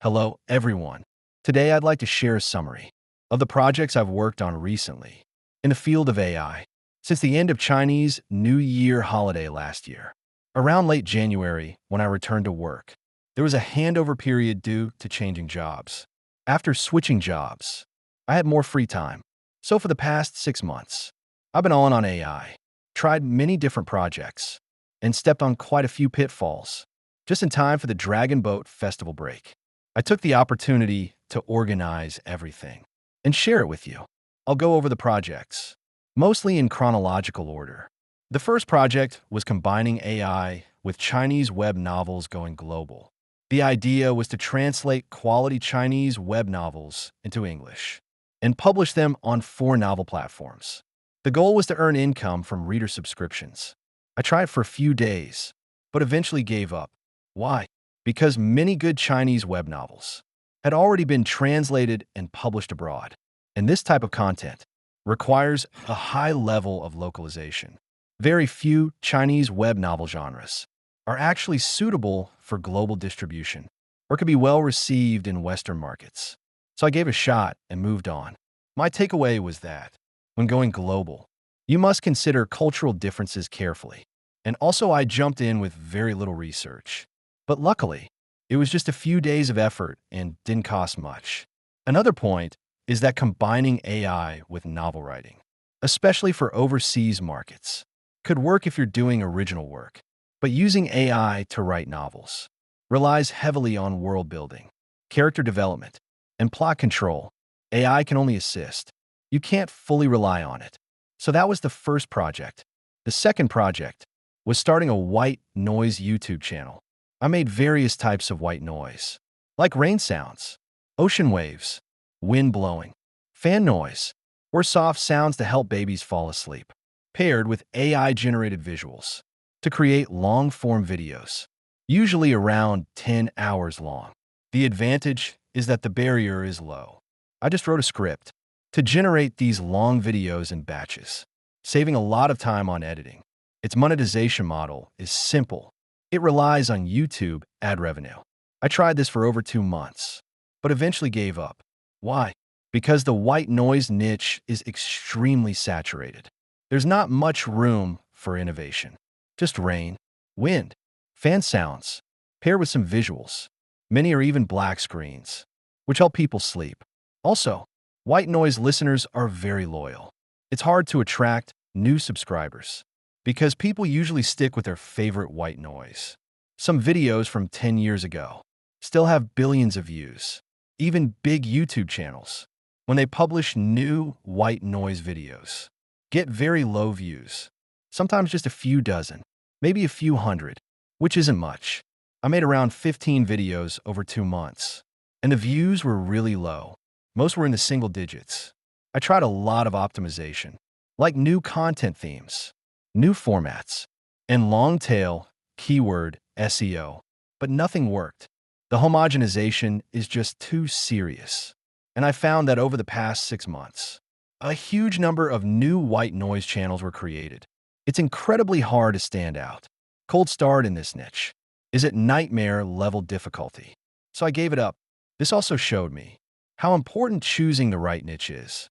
Hello, everyone. Today I'd like to share a summary of the projects I've worked on recently in the field of AI since the end of Chinese New Year holiday last year. Around late January, when I returned to work, there was a handover period due to changing jobs. After switching jobs, I had more free time. So for the past 6 months, I've been all in on AI, tried many different projects, and stepped on quite a few pitfalls, just in time for the Dragon Boat Festival break. I took the opportunity to organize everything and share it with you. I'll go over the projects, mostly in chronological order. The first project was combining AI with Chinese web novels going global. The idea was to translate quality Chinese web novels into English and publish them on 4 novel platforms. The goal was to earn income from reader subscriptions. I tried for a few days, but eventually gave up. Why? Because many good Chinese web novels had already been translated and published abroad, and this type of content requires a high level of localization. Very few Chinese web novel genres are actually suitable for global distribution or could be well received in Western markets. So I gave a shot and moved on. My takeaway was that when going global, you must consider cultural differences carefully. And also I jumped in with very little research. But luckily, it was just a few days of effort and didn't cost much. Another point is that combining AI with novel writing, especially for overseas markets, could work if you're doing original work. But using AI to write novels relies heavily on world building, character development, and plot control. AI can only assist. You can't fully rely on it. So that was the first project. The second project was starting a white noise YouTube channel. I made various types of white noise, like rain sounds, ocean waves, wind blowing, fan noise, or soft sounds to help babies fall asleep, paired with AI-generated visuals to create long-form videos, usually around 10 hours long. The advantage is that the barrier is low. I just wrote a script to generate these long videos in batches, saving a lot of time on editing. Its monetization model is simple. It relies on YouTube ad revenue. I tried this for over 2 months, but eventually gave up. Why? Because the white noise niche is extremely saturated. There's not much room for innovation. Just rain, wind, fan sounds, paired with some visuals. Many are even black screens, which help people sleep. Also, white noise listeners are very loyal. It's hard to attract new subscribers because people usually stick with their favorite white noise. Some videos from 10 years ago still have billions of views. Even big YouTube channels, when they publish new white noise videos, get very low views. Sometimes just a few dozen, maybe a few hundred, which isn't much. I made around 15 videos over 2 months, and the views were really low. Most were in the single digits. I tried a lot of optimization, like new content themes, new formats, and long-tail keyword SEO, but nothing worked. The homogenization is just too serious. And I found that over the past 6 months, a huge number of new white noise channels were created. It's incredibly hard to stand out. Cold start in this niche is at nightmare level difficulty. So I gave it up. This also showed me how important choosing the right niche is.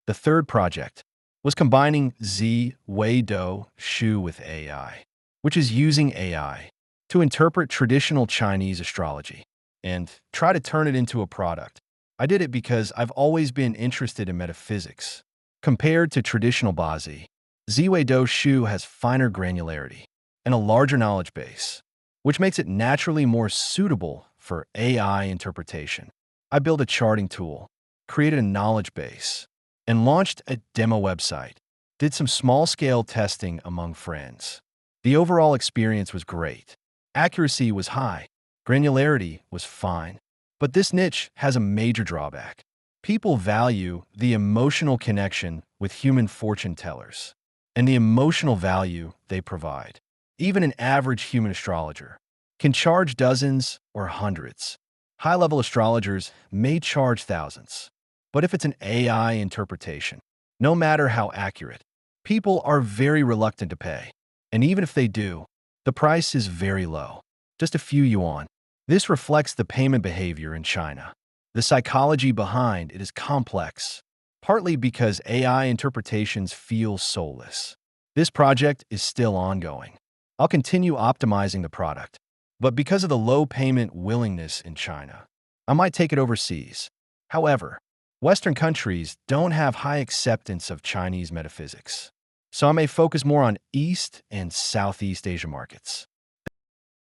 The third project was combining Z Wei Do Shu with AI, which is using AI to interpret traditional Chinese astrology and try to turn it into a product. I did it because I've always been interested in metaphysics. Compared to traditional Bazi, Z Wei Do Shu has finer granularity and a larger knowledge base, which makes it naturally more suitable for AI interpretation. I built a charting tool, created a knowledge base, and launched a demo website. Did some small-scale testing among friends. The overall experience was great. Accuracy was high. Granularity was fine. But this niche has a major drawback. People value the emotional connection with human fortune tellers and the emotional value they provide. Even an average human astrologer can charge dozens or hundreds. High-level astrologers may charge thousands. But if it's an AI interpretation, no matter how accurate, people are very reluctant to pay. And even if they do, the price is very low, just a few yuan. This reflects the payment behavior in China. The psychology behind it is complex, partly because AI interpretations feel soulless. This project is still ongoing. I'll continue optimizing the product, but because of the low payment willingness in China, I might take it overseas. However, Western countries don't have high acceptance of Chinese metaphysics, so I may focus more on East and Southeast Asia markets.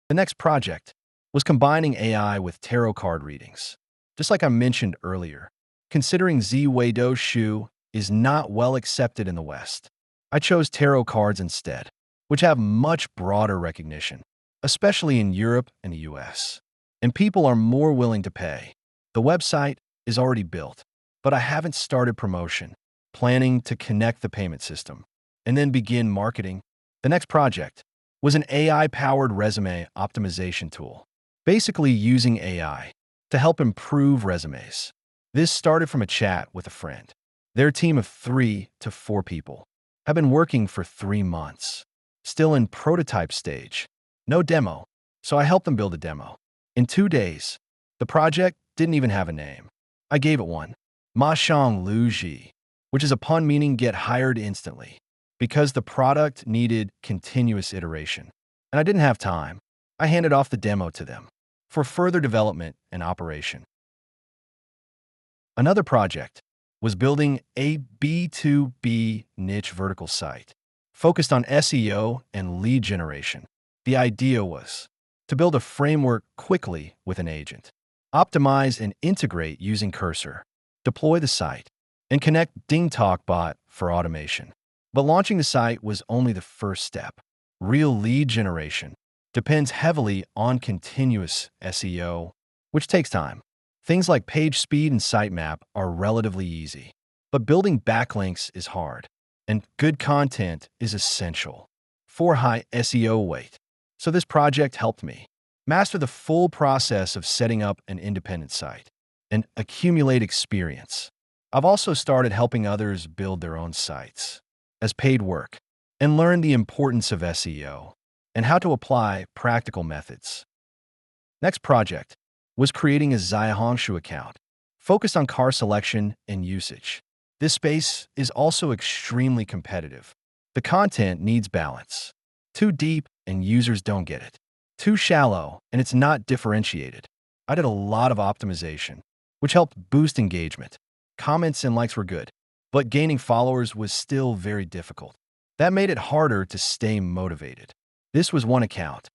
The next project was combining AI with tarot card readings. Just like I mentioned earlier, considering Zhuo Shu is not well accepted in the West, I chose tarot cards instead, which have much broader recognition, especially in Europe and the US. And people are more willing to pay. The website is already built, but I haven't started promotion, planning to connect the payment system, and then begin marketing. The next project was an AI-powered resume optimization tool, basically using AI to help improve resumes. This started from a chat with a friend. Their team of 3 to 4 people have been working for 3 months, still in prototype stage. No demo, so I helped them build a demo. In 2 days, the project didn't even have a name. I gave it one, Ma Shang Lu Ji, which is a pun meaning get hired instantly, because the product needed continuous iteration. And I didn't have time. I handed off the demo to them for further development and operation. Another project was building a B2B niche vertical site focused on SEO and lead generation. The idea was to build a framework quickly with an agent, optimize and integrate using Cursor, deploy the site, and connect DingTalkBot for automation. But launching the site was only the first step. Real lead generation depends heavily on continuous SEO, which takes time. Things like page speed and sitemap are relatively easy, but building backlinks is hard, and good content is essential for high SEO weight. So this project helped me master the full process of setting up an independent site and accumulate experience. I've also started helping others build their own sites as paid work and learn the importance of SEO and how to apply practical methods. Next project was creating a Zaihongshu account focused on car selection and usage. This space is also extremely competitive. The content needs balance. Too deep and users don't get it. Too shallow and it's not differentiated. I did a lot of optimization, which helped boost engagement. Comments and likes were good, but gaining followers was still very difficult. That made it harder to stay motivated. This was one account.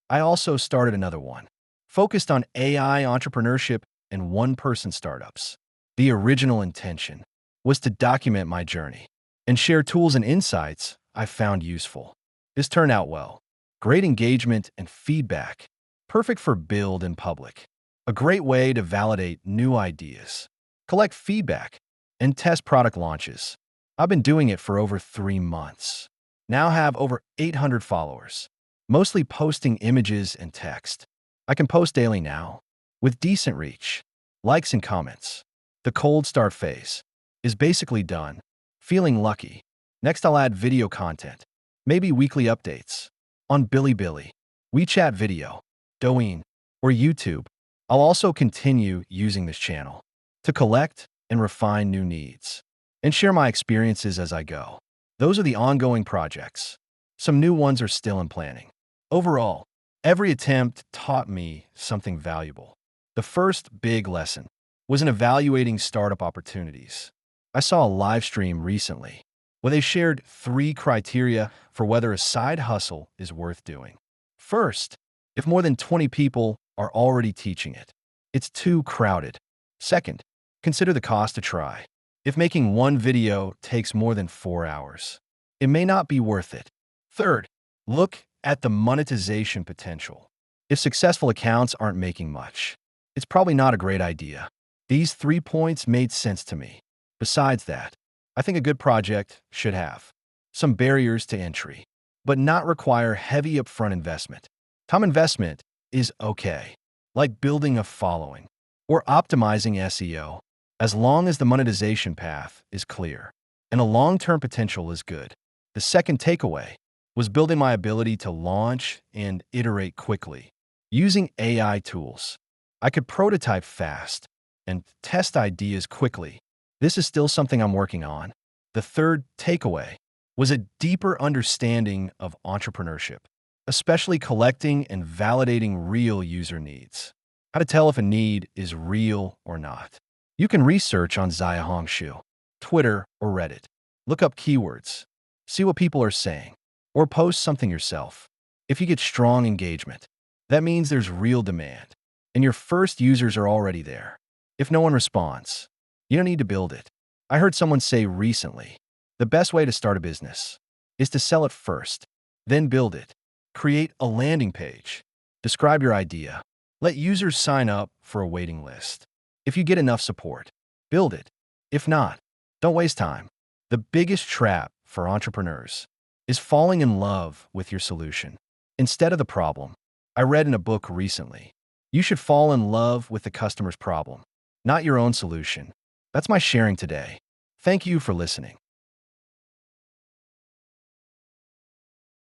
I also started another one, focused on AI entrepreneurship and one-person startups. The original intention was to document my journey and share tools and insights I found useful. This turned out well. Great engagement and feedback, perfect for build in public. A great way to validate new ideas, collect feedback, and test product launches. I've been doing it for over 3 months. Now have over 800 followers, mostly posting images and text. I can post daily now, with decent reach, likes and comments. The cold start phase is basically done. Feeling lucky. Next I'll add video content, maybe weekly updates, on Bilibili, WeChat video, Douyin, or YouTube. I'll also continue using this channel to collect and refine new needs and share my experiences as I go. Those are the ongoing projects. Some new ones are still in planning. Overall, every attempt taught me something valuable. The first big lesson was in evaluating startup opportunities. I saw a live stream recently where they shared 3 criteria for whether a side hustle is worth doing. First, if more than 20 people are already teaching it, it's too crowded. Second, consider the cost to try. If making one video takes more than 4 hours, it may not be worth it. Third, look at the monetization potential. If successful accounts aren't making much, it's probably not a great idea. These 3 points made sense to me. Besides that, I think a good project should have some barriers to entry, but not require heavy upfront investment. Time investment is okay, like building a following or optimizing SEO, as long as the monetization path is clear and a long-term potential is good. The second takeaway was building my ability to launch and iterate quickly, Using AI tools, I could prototype fast and test ideas quickly. This is still something I'm working on. The third takeaway was a deeper understanding of entrepreneurship, especially collecting and validating real user needs. How to tell if a need is real or not. You can research on Xiaohongshu, Twitter, or Reddit. Look up keywords, see what people are saying, or post something yourself. If you get strong engagement, that means there's real demand, and your first users are already there. If no one responds, you don't need to build it. I heard someone say recently, the best way to start a business is to sell it first, then build it. Create a landing page. Describe your idea. Let users sign up for a waiting list. If you get enough support, build it. If not, don't waste time. The biggest trap for entrepreneurs is falling in love with your solution instead of the problem. I read in a book recently, you should fall in love with the customer's problem, not your own solution. That's my sharing today. Thank you for listening.